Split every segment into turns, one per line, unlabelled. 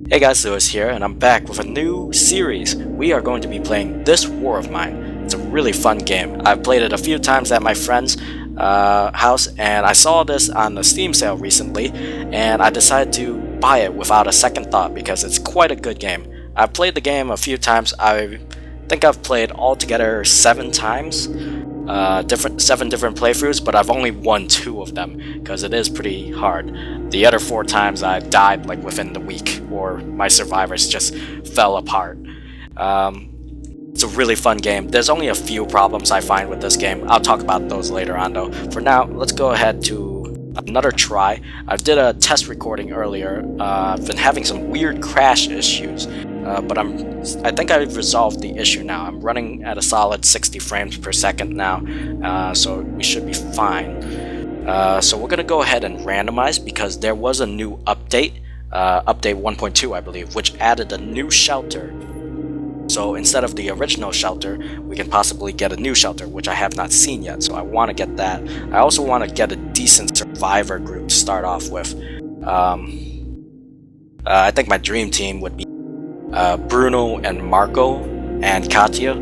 Hey guys, Lewis here, and I'm back with a new series. We are going to be playing This War of Mine. It's a really fun game. I've played it a few times at my friend's house, and I saw this on the Steam sale recently, and I decided to buy it without a second thought because it's quite a good game. I've played the game a few times. I think I've played altogether 7 times, 7 different playthroughs, but I've only won 2 of them because it is pretty hard. The other 4 times I died like within the week, or my survivors just fell apart. It's a really fun game. There's only a few problems I find with this game. I'll talk about those later on though. For now, let's go ahead to another try. I did a test recording earlier. I've been having some weird crash issues, but I think I've resolved the issue now. I'm running at a solid 60 frames per second now, so we should be fine. So we're gonna go ahead and randomize because there was a new update, update 1.2 I believe, which added a new shelter. So instead of the original shelter, we can possibly get a new shelter, which I have not seen yet, so I want to get that. I also want to get a decent survivor group to start off with. I think my dream team would be Bruno and Marco and Katya,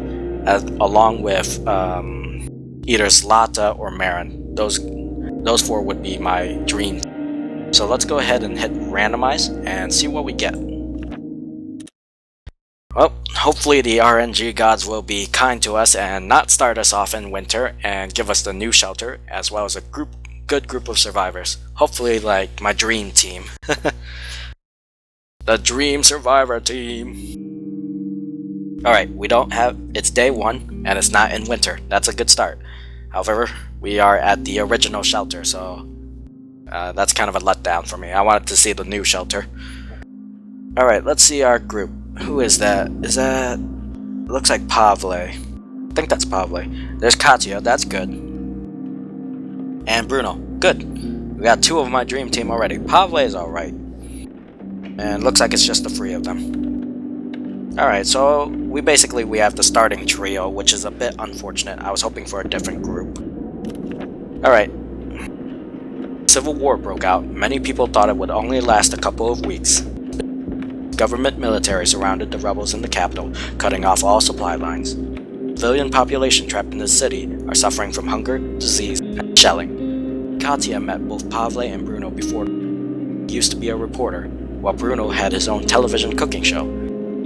along with either Zlata or Marin. Those 4 would be my dream. So let's go ahead and hit randomize and see what we get. Well, hopefully the RNG gods will be kind to us and not start us off in winter and give us the new shelter, as well as a good group of survivors. Hopefully like my dream team. The dream survivor team. Alright, it's day 1 and it's not in winter. That's a good start. However, we are at the original shelter, so that's kind of a letdown for me. I wanted to see the new shelter. Alright, let's see our group. Who is that? Is that... looks like Pavle. I think that's Pavle. There's Katya, that's good. And Bruno, good. We got 2 of my dream team already. Pavle is alright. And looks like it's just the 3 of them. Alright, so we have the starting trio, which is a bit unfortunate. I was hoping for a different group. Alright. Civil war broke out. Many people thought it would only last a couple of weeks. Government military surrounded the rebels in the capital, cutting off all supply lines. Civilian population trapped in the city are suffering from hunger, disease, and shelling. Katya met both Pavle and Bruno before. He used to be a reporter, while Bruno had his own television cooking show.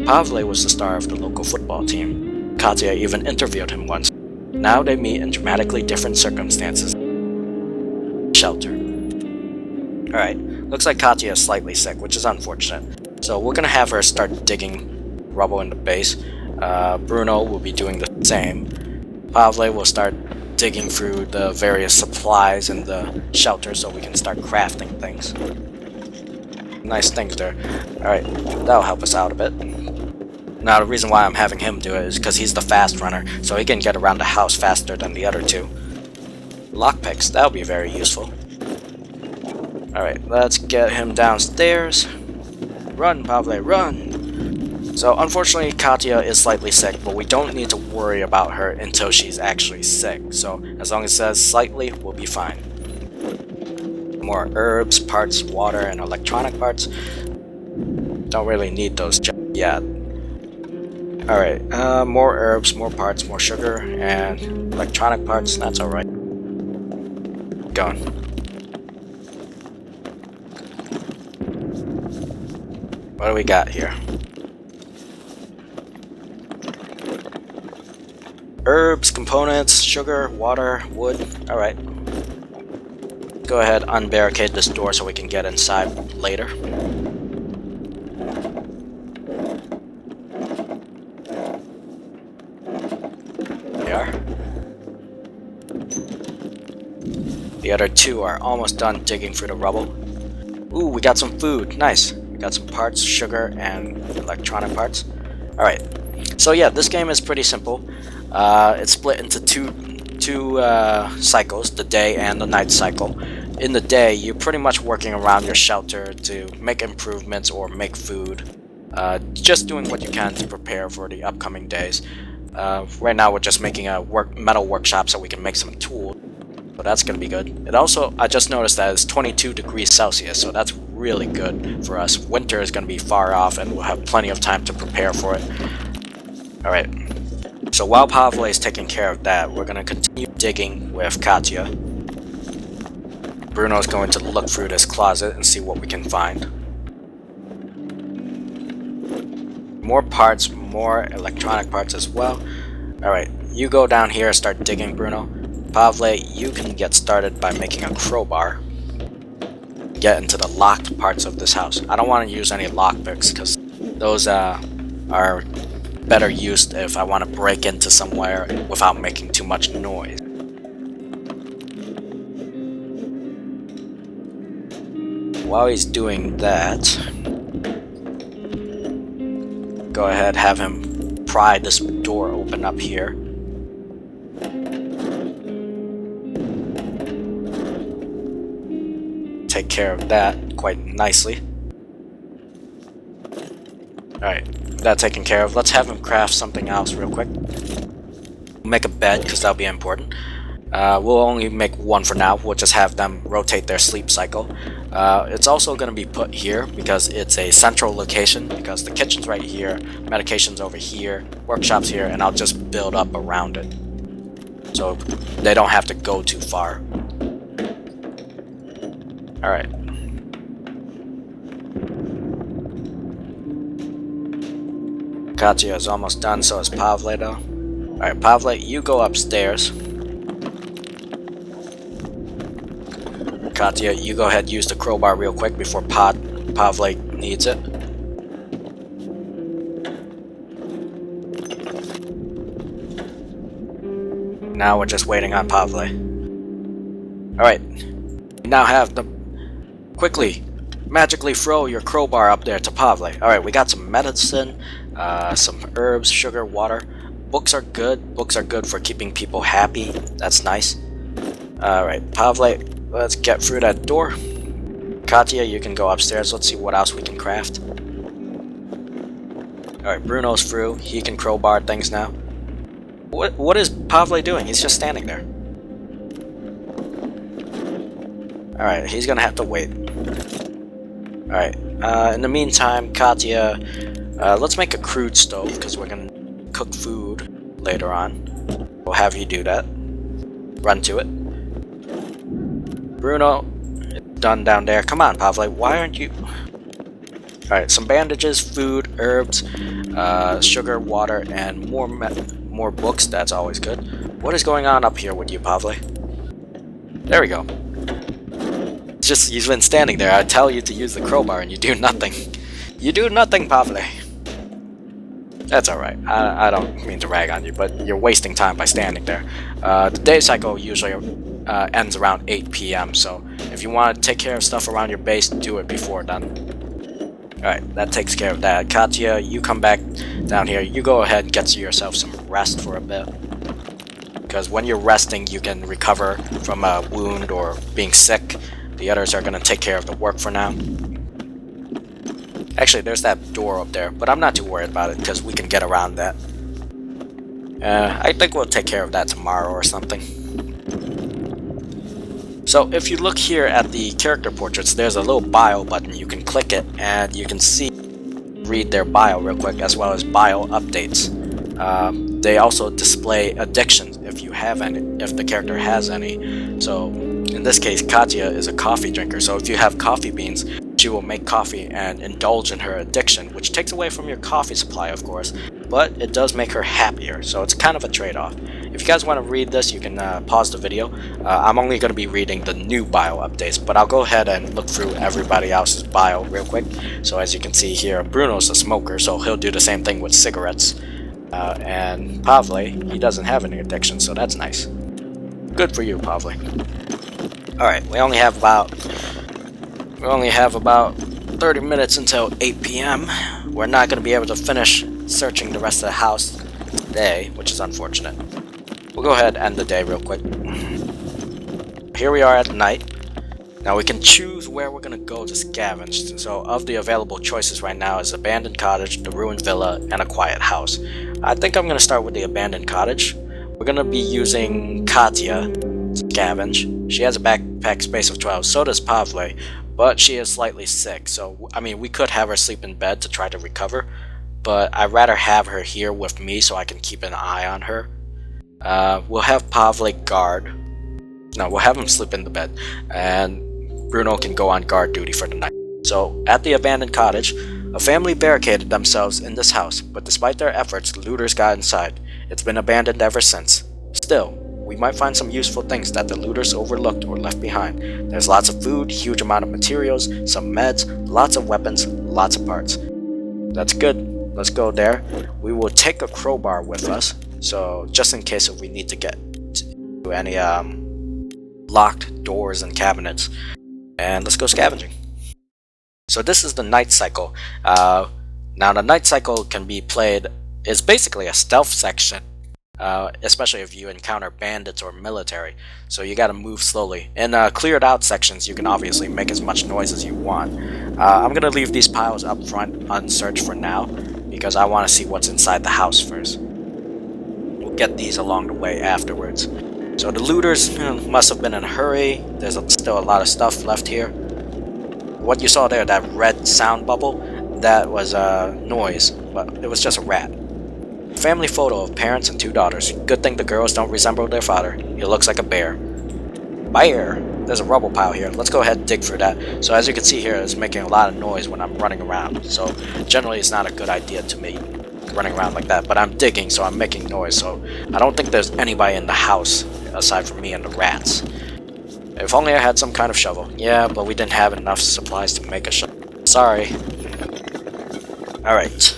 Pavle was the star of the local football team. Katya even interviewed him once. Now they meet in dramatically different circumstances. Shelter. Alright, looks like Katya is slightly sick, which is unfortunate. So we're gonna have her start digging rubble in the base. Bruno will be doing the same. Pavle will start digging through the various supplies in the shelter so we can start crafting things. Nice things there. Alright, that'll help us out a bit. Now the reason why I'm having him do it is because he's the fast runner, so he can get around the house faster than the other 2. Lockpicks, that'll be very useful. Alright, let's get him downstairs. Run, Pavle, run! So unfortunately Katya is slightly sick, but we don't need to worry about her until she's actually sick. So as long as it says slightly, we'll be fine. More herbs, parts, water, and electronic parts. Don't really need those just yet. Alright, more herbs, more parts, more sugar, and electronic parts, that's alright. Going. What do we got here? Herbs, components, sugar, water, wood. Alright. Go ahead, unbarricade this door so we can get inside later. There we are. The other 2 are almost done digging through the rubble. Ooh, we got some food. Nice. Got some parts, sugar, and electronic parts. Alright, so yeah, this game is pretty simple. It's split into two cycles, the day and the night cycle. In the day, you're pretty much working around your shelter to make improvements or make food. Just doing what you can to prepare for the upcoming days. Right now we're just making a metal workshop so we can make some tools. So that's gonna be good. It also, I just noticed that it's 22 degrees Celsius, so that's really good for us. Winter is going to be far off and we'll have plenty of time to prepare for it. Alright, so while Pavle is taking care of that, we're going to continue digging with Katya. Bruno's going to look through this closet and see what we can find. More parts, more electronic parts as well. Alright, you go down here and start digging, Bruno. Pavle, you can get started by making a crowbar. Get into the locked parts of this house. I don't want to use any lockpicks because those are better used if I want to break into somewhere without making too much noise. While he's doing that, go ahead, have him pry this door open up here. Take care of that quite nicely. Alright, that taken care of. Let's have him craft something else real quick. Make a bed, because that'll be important. We'll only make one for now. We'll just have them rotate their sleep cycle. It's also going to be put here because it's a central location, because the kitchen's right here, medication's over here, workshop's here, and I'll just build up around it. So they don't have to go too far. Alright. Katya is almost done, so is Pavle though. Alright, Pavle, you go upstairs. Katya, you go ahead and use the crowbar real quick before Pavle needs it. Now we're just waiting on Pavle. Alright, we now have the... Quickly, magically throw your crowbar up there to Pavle. Alright, we got some medicine, some herbs, sugar, water. Books are good. Books are good for keeping people happy. That's nice. Alright, Pavle, let's get through that door. Katya, you can go upstairs. Let's see what else we can craft. Alright, Bruno's through. He can crowbar things now. What is Pavle doing? He's just standing there. Alright, he's gonna have to wait. Alright, in the meantime, Katya, let's make a crude stove, because we're gonna cook food later on. We'll have you do that. Run to it. Bruno, done down there. Come on, Pavle, why aren't you... Alright, some bandages, food, herbs, sugar, water, and more books. That's always good. What is going on up here with you, Pavle? There we go. Just, you've been standing there. I tell you to use the crowbar and you do nothing. You do nothing, Pavle. That's alright. I don't mean to rag on you, but you're wasting time by standing there. The day cycle usually ends around 8 p.m. So if you want to take care of stuff around your base, do it before then. Alright, that takes care of that. Katya, you come back down here. You go ahead and get yourself some rest for a bit. Because when you're resting, you can recover from a wound or being sick. The others are going to take care of the work for now. Actually, there's that door up there, but I'm not too worried about it because we can get around that. I think we'll take care of that tomorrow or something. So if you look here at the character portraits, there's a little bio button. You can click it and you can read their bio real quick, as well as bio updates. They also display addictions if you have any, if the character has any. So in this case, Katya is a coffee drinker, so if you have coffee beans, she will make coffee and indulge in her addiction, which takes away from your coffee supply, of course, but it does make her happier, so it's kind of a trade-off. If you guys want to read this, you can pause the video. I'm only going to be reading the new bio updates, but I'll go ahead and look through everybody else's bio real quick. So as you can see here, Bruno's a smoker, so he'll do the same thing with cigarettes. And Pavle, he doesn't have any addiction, so that's nice. Good for you, Pavle. Alright, we only have about 30 minutes until 8 p.m. We're not going to be able to finish searching the rest of the house today, which is unfortunate. We'll go ahead and end the day real quick. Here we are at night. Now we can choose where we're going to go to scavenge. So of the available choices right now is abandoned cottage, the ruined villa, and a quiet house. I think I'm going to start with the abandoned cottage. We're going to be using Katya to scavenge. She has a backpack space of 12, so does Pavle, but she is slightly sick, so I mean we could have her sleep in bed to try to recover, but I'd rather have her here with me so I can keep an eye on her. We'll have Pavle guard. No, we'll have him sleep in the bed, and Bruno can go on guard duty for the night. So, at the abandoned cottage, a family barricaded themselves in this house, but despite their efforts, looters got inside. It's been abandoned ever since. Still, we might find some useful things that the looters overlooked or left behind. There's lots of food, huge amount of materials, some meds, lots of weapons, lots of parts. That's good. Let's go there. We will take a crowbar with us, so just in case if we need to get to any locked doors and cabinets. And let's go scavenging. So this is the night cycle. Now the night cycle can be played, it's basically a stealth section, especially if you encounter bandits or military. So you gotta move slowly. In cleared out sections you can obviously make as much noise as you want. I'm gonna leave these piles up front unsearched for now, because I want to see what's inside the house first. We'll get these along the way afterwards. So the looters must have been in a hurry. There's still a lot of stuff left here. What you saw there, that red sound bubble, that was noise, but it was just a rat. Family photo of parents and 2 daughters. Good thing the girls don't resemble their father. He looks like a bear. Bear! There's a rubble pile here. Let's go ahead and dig through that. So as you can see here, it's making a lot of noise when I'm running around. So generally it's not a good idea to me running around like that. But I'm digging, so I'm making noise. So I don't think there's anybody in the house aside from me and the rats. If only I had some kind of shovel. Yeah, but we didn't have enough supplies to make a shovel. Sorry. Alright.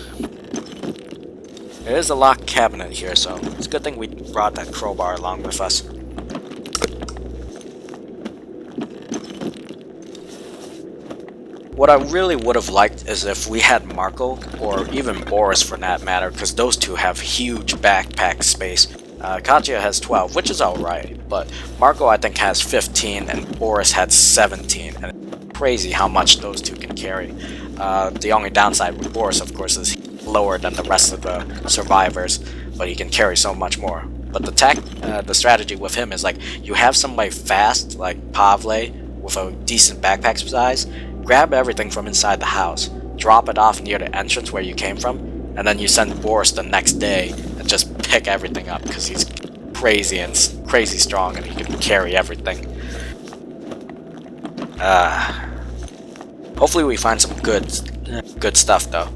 There is a locked cabinet here, so it's a good thing we brought that crowbar along with us. What I really would have liked is if we had Marco, or even Boris for that matter, because those two have huge backpack space. Katya has 12, which is alright, but Marco I think has 15 and Boris had 17, and it's crazy how much those two can carry. The only downside with Boris, of course, is lower than the rest of the survivors, but he can carry so much more. But the strategy with him is like, you have somebody fast, like Pavle, with a decent backpack size, grab everything from inside the house, drop it off near the entrance where you came from, and then you send Boris the next day and just pick everything up, because he's crazy and crazy strong and he can carry everything. Hopefully we find some good stuff though.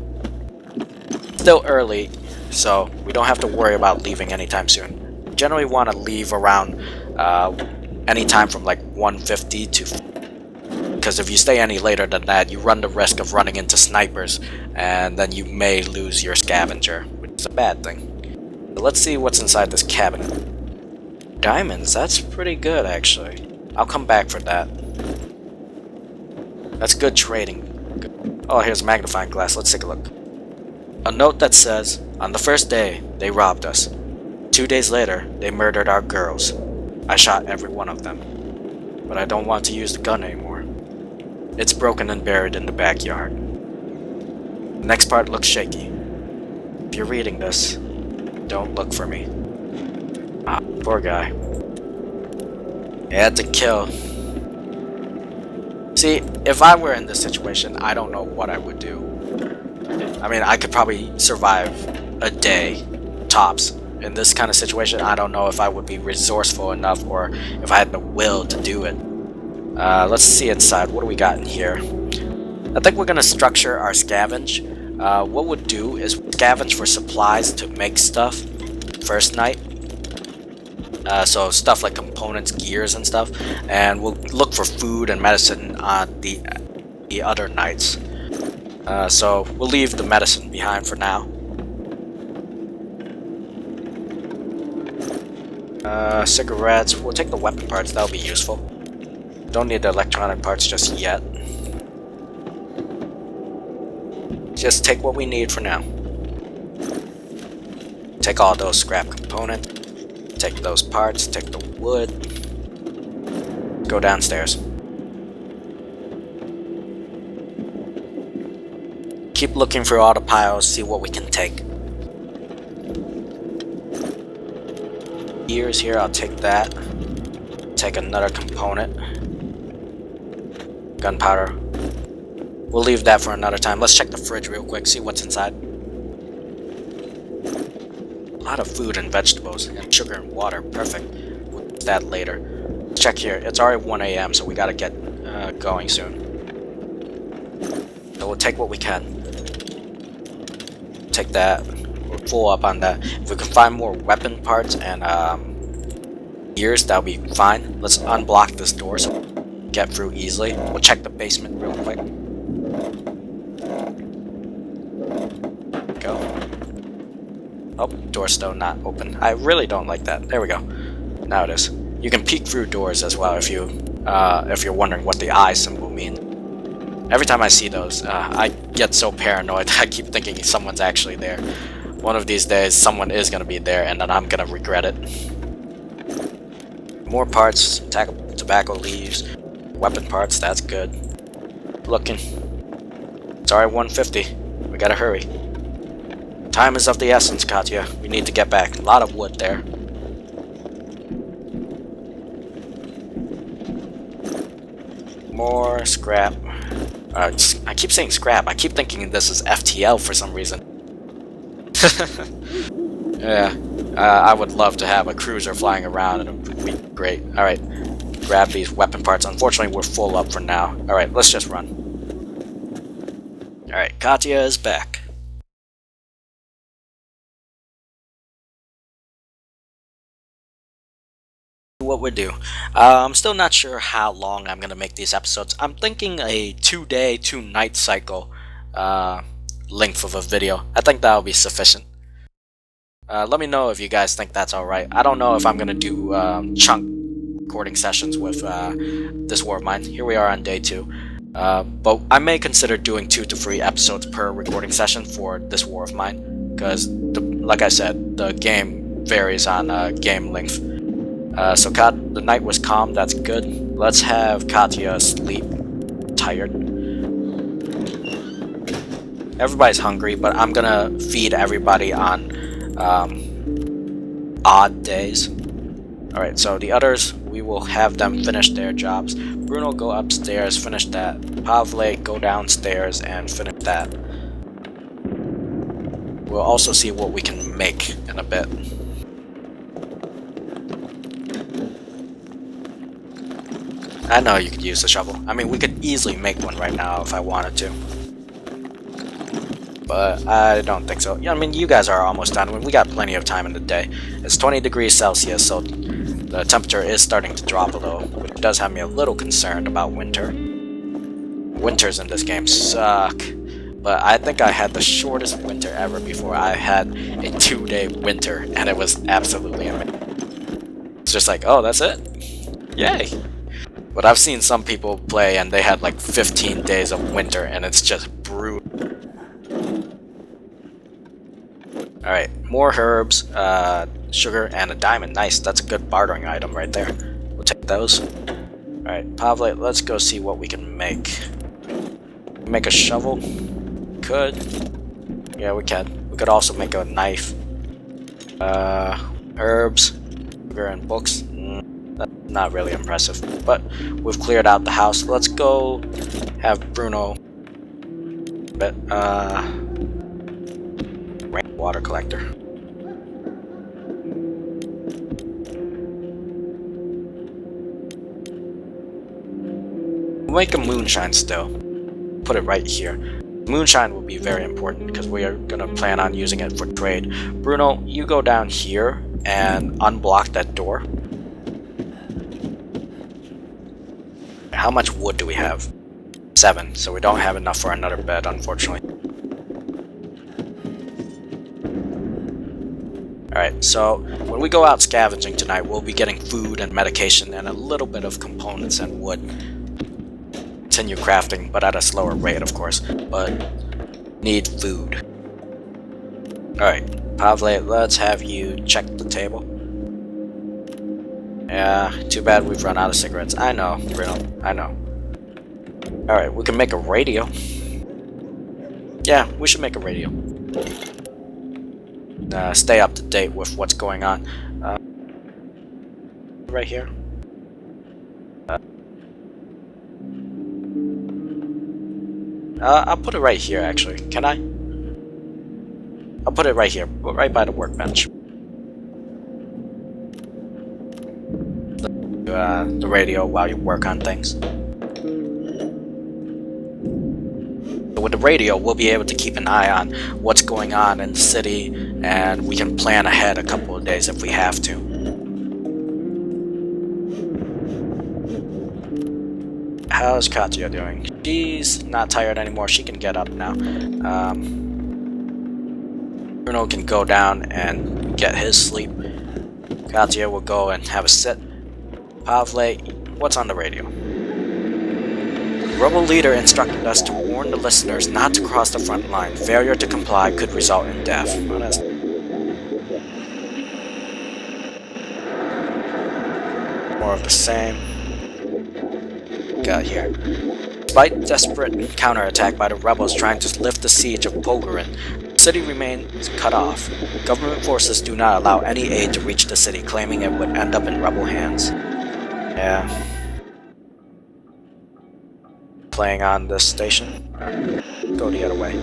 Still early, so we don't have to worry about leaving anytime soon. We generally want to leave around anytime from like 1:50 to, because if you stay any later than that, you run the risk of running into snipers, and then you may lose your scavenger, which is a bad thing. So let's see what's inside this cabinet. Diamonds, that's pretty good actually. I'll come back for that. That's good trading. Oh, here's a magnifying glass, let's take a look. A note that says, on the first day, they robbed us. 2 days later, they murdered our girls. I shot every one of them. But I don't want to use the gun anymore. It's broken and buried in the backyard. The next part looks shaky. If you're reading this, don't look for me. Ah, poor guy. He had to kill. See, if I were in this situation, I don't know what I would do. I mean, I could probably survive a day, tops. In this kind of situation, I don't know if I would be resourceful enough or if I had the will to do it. Let's see inside. What do we got in here? I think we're going to structure our scavenge. What we'll do is scavenge for supplies to make stuff first night. So stuff like components, gears, and stuff. And we'll look for food and medicine on the other nights. So we'll leave the medicine behind for now. Cigarettes. We'll take the weapon parts. That'll be useful. Don't need the electronic parts just yet. Just take what we need for now. Take all those scrap components. Take those parts. Take the wood. Go downstairs. Keep looking through all the piles. See what we can take. Gears here. I'll take that. Take another component. gunpowder. We'll leave that for another time. Let's check the fridge real quick, see what's inside. A lot of food and vegetables, and sugar and water. Perfect. We'll do that later. Let's check here. It's already 1 a.m., so we gotta get going soon. So we'll take what we can. Take that. We're full up on that. If we can find more weapon parts and gears, that'll be fine. Let's unblock this door so we can get through easily. We'll check the basement real quick. Go. Oh, door's still not open. I really don't like that. There we go. Now it is. You can peek through doors as well if you're wondering what the eye symbol means. Every time I see those, I get so paranoid. I keep thinking someone's actually there. One of these days, someone is gonna be there, and then I'm gonna regret it. More parts, tobacco leaves, weapon parts. That's good. Looking. It's already 1:50. We gotta hurry. Time is of the essence, Katya. We need to get back. A lot of wood there. More scrap. I keep saying scrap. I keep thinking this is FTL for some reason. Yeah. I would love to have a cruiser flying around, and it would be great. Alright. Grab these weapon parts. Unfortunately, we're full up for now. Alright, let's just run. Alright, Katya is back. What we do. I'm still not sure how long I'm gonna make these episodes. I'm thinking a 2-day, 2-night cycle length of a video. I think that'll be sufficient. Let me know if you guys think that's alright. I don't know if I'm gonna do chunk recording sessions with this war of mine. Here we are on day 2. But I may consider doing 2 to 3 episodes per recording session for this war of mine, because like I said, the game varies on game length. So the night was calm, that's good. Let's have Katya sleep. Tired. Everybody's hungry, but I'm gonna feed everybody on odd days. Alright, so the others, we will have them finish their jobs. Bruno, go upstairs, finish that. Pavle, go downstairs and finish that. We'll also see what we can make in a bit. I know you could use a shovel. I mean, we could easily make one right now if I wanted to. But I don't think so. Yeah, I mean, you guys are almost done. We got plenty of time in the day. It's 20 degrees Celsius, so the temperature is starting to drop a little, which does have me a little concerned about winter. Winters in this game suck. But I think I had the shortest winter ever before. I had a 2-day winter, and it was absolutely amazing. It's just like, oh, that's it? Yay! But I've seen some people play and they had like 15 days of winter and it's just brutal. Alright, more herbs, sugar, and a diamond. Nice, that's a good bartering item right there. We'll take those. Alright, Pavle, let's go see what we can make. Make a shovel? Could. Yeah, we can. We could also make a knife. Herbs, sugar, and books. That's not really impressive, but we've cleared out the house. Let's go have Bruno rainwater collector. We'll make a moonshine still. Put it right here. Moonshine will be very important because we are gonna plan on using it for trade. Bruno, you go down here and unblock that door. How much wood do we have? 7, so we don't have enough for another bed, unfortunately. Alright, so when we go out scavenging tonight, we'll be getting food and medication and a little bit of components and wood. Continue crafting, but at a slower rate, of course. But need food. Alright, Pavle, let's have you check the table. Yeah, too bad we've run out of cigarettes. I know, Bruno, I know. Alright, we can make a radio. Yeah, we should make a radio. Stay up to date with what's going on. Right here. I'll put it right here, actually. Can I? I'll put it right here, right by the workbench. The radio while you work on things. So with the radio, we'll be able to keep an eye on what's going on in the city, and we can plan ahead a couple of days if we have to. How's Katya doing? She's not tired anymore. She can get up now. Bruno can go down and get his sleep. Katya will go and have a sit. Pavle, what's on the radio? The rebel leader instructed us to warn the listeners not to cross the front line. Failure to comply could result in death. Well, that's more of the same. Got here. Despite desperate counterattack by the rebels trying to lift the siege of Pogorin, the city remains cut off. Government forces do not allow any aid to reach the city, claiming it would end up in rebel hands. Yeah. Playing on this station. Go the other way.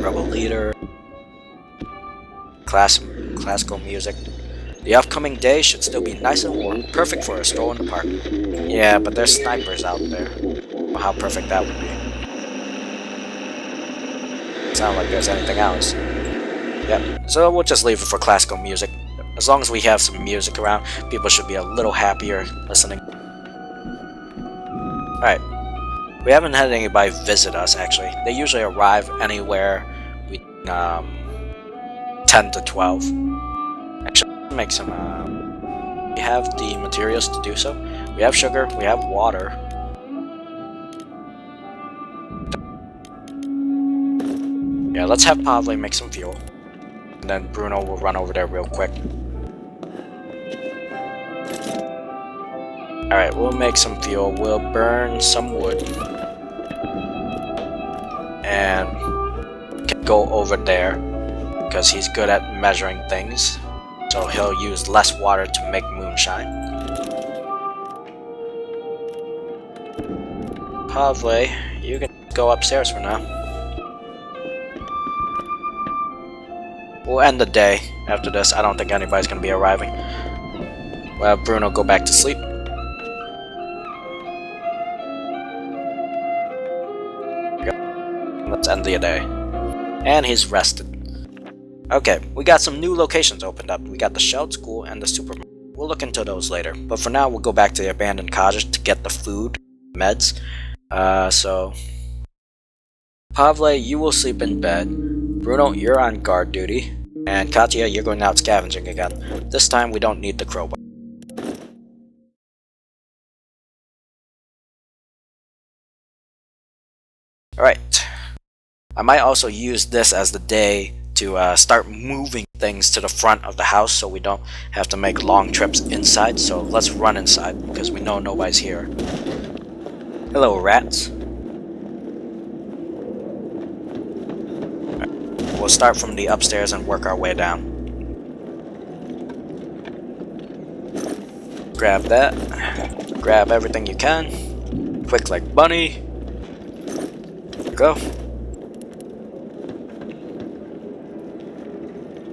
Rebel leader. Classical music. The upcoming day should still be nice and warm, perfect for a stroll in the park. Yeah, but there's snipers out there. Well, how perfect that would be. It's not like there's anything else. Yep, so we'll just leave it for classical music. As long as we have some music around, people should be a little happier listening. Alright. We haven't had anybody visit us, actually. They usually arrive anywhere between 10 to 12. Actually, make some, we have the materials to do so. We have sugar, we have water. Yeah, let's have Pavle make some fuel. And then Bruno will run over there real quick. Alright, we'll make some fuel. We'll burn some wood. And can go over there, because he's good at measuring things. So he'll use less water to make moonshine. Pavle, you can go upstairs for now. We'll end the day after this. I don't think anybody's going to be arriving. We'll have Bruno go back to sleep. Let's end the day. And he's rested. Okay, we got some new locations opened up. We got the Shelled School and the Supermarket. We'll look into those later. But for now, we'll go back to the abandoned cottage to get the food, meds. So... Pavle, you will sleep in bed. Bruno, you're on guard duty. And Katya, you're going out scavenging again. This time, we don't need the crowbar. Alright. I might also use this as the day to start moving things to the front of the house so we don't have to make long trips inside. So let's run inside because we know nobody's here. Hello, rats. We'll start from the upstairs and work our way down. Grab that. Grab everything you can. Quick like bunny. Go.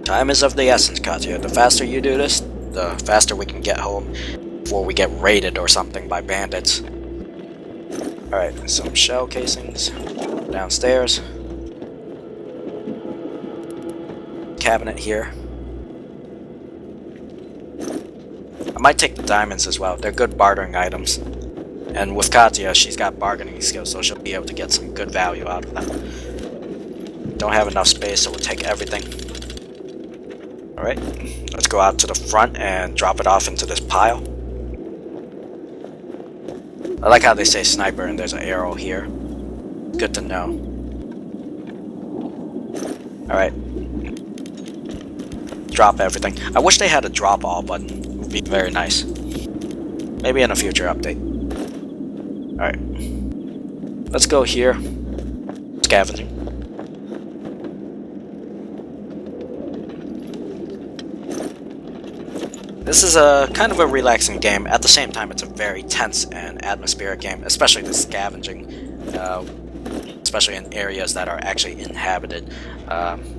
Time is of the essence, Katya. The faster you do this, the faster we can get home before we get raided or something by bandits. Alright, some shell casings downstairs. Cabinet here. I might take the diamonds as well. They're good bartering items. And with Katya, she's got bargaining skills, so she'll be able to get some good value out of them. Don't have enough space, so we'll take everything. Alright, let's go out to the front and drop it off into this pile. I like how they say sniper and there's an arrow here. Good to know. Alright. Drop everything. I wish they had a drop all button. It would be very nice. Maybe in a future update. Alright. Let's go here. Scavenging. This is a kind of a relaxing game. At the same time, it's a very tense and atmospheric game, especially the scavenging, especially in areas that are actually inhabited.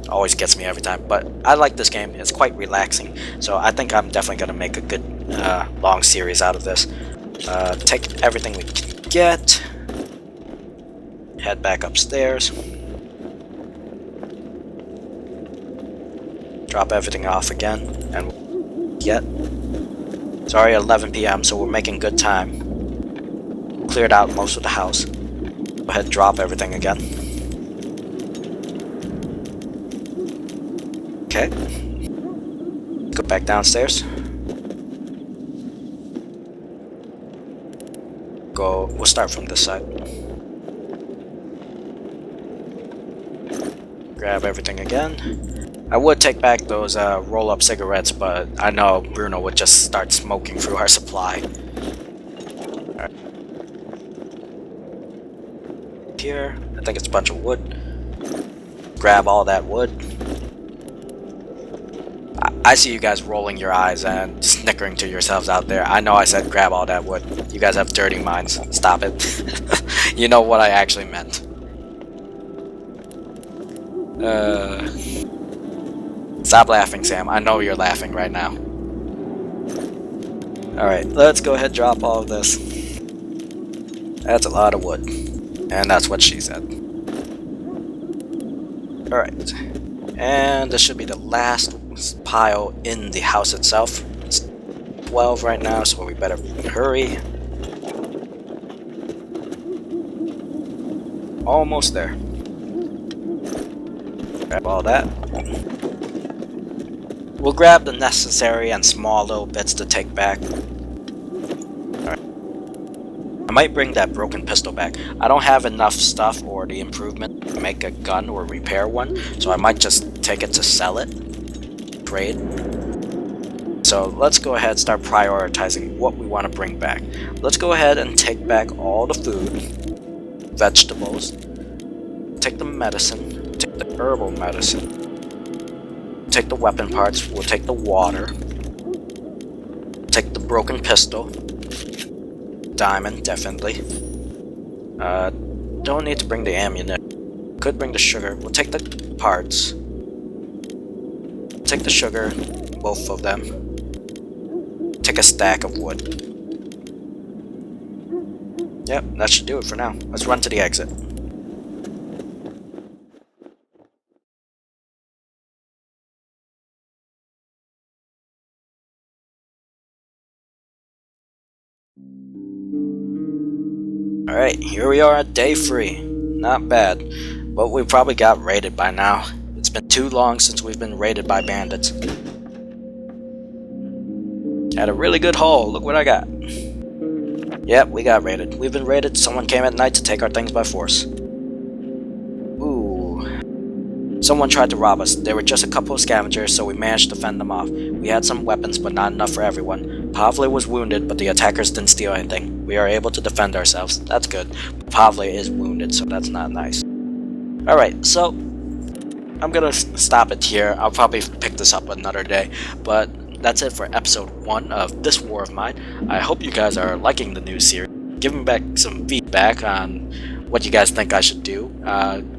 Always gets me every time. But I like this game. It's quite relaxing, so I think I'm definitely going to make a good long series out of this. Take everything we can get. Head back upstairs. Drop everything off again, and it's already 11 p.m., so we're making good time. Cleared out most of the house. Go ahead and drop everything again. Okay. Go back downstairs. We'll start from this side. Grab everything again. I would take back those roll-up cigarettes, but I know Bruno would just start smoking through our supply. Right. Here, I think it's a bunch of wood. Grab all that wood. I see you guys rolling your eyes and snickering to yourselves out there. I know I said grab all that wood. You guys have dirty minds. Stop it. You know what I actually meant. Stop laughing, Sam. I know you're laughing right now. Alright, let's go ahead and drop all of this. That's a lot of wood. And that's what she said. Alright. And this should be the last pile in the house itself. It's 12 right now, so we better hurry. Almost there. Grab all that. We'll grab the necessary and small little bits to take back. Alright. I might bring that broken pistol back. I don't have enough stuff or the improvement to make a gun or repair one, so I might just take it to sell it. Trade. So let's go ahead and start prioritizing what we want to bring back. Let's go ahead and take back all the food, vegetables, take the medicine, take the herbal medicine, take the weapon parts, we'll take the water, take the broken pistol, diamond, definitely. Don't need to bring the ammunition, could bring the sugar, we'll take the parts, take the sugar, both of them, take a stack of wood. Yep, that should do it for now. Let's run to the exit. Alright, here we are at day 3. Not bad, but we probably got raided by now. It's been too long since we've been raided by bandits. Had a really good haul, look what I got. Yep, we got raided. We've been raided, someone came at night to take our things by force. Ooh. Someone tried to rob us. There were just a couple of scavengers, so we managed to fend them off. We had some weapons, but not enough for everyone. Pavle was wounded, but the attackers didn't steal anything. We are able to defend ourselves. That's good. Pavle is wounded, so that's not nice. Alright, so I'm gonna stop it here. I'll probably pick this up another day, but that's it for episode 1 of this war of mine. I hope you guys are liking the new series. Give me back some feedback on what you guys think I should do.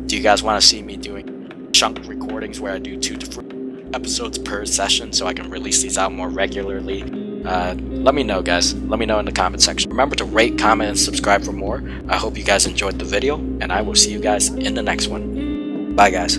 Do you guys want to see me doing chunk recordings where I do 2 to 3 episodes per session so I can release these out more regularly? Let me know, guys. Let me know in the comment section. Remember to rate, comment, and subscribe for more. I hope you guys enjoyed the video, and I will see you guys in the next one. Bye, guys.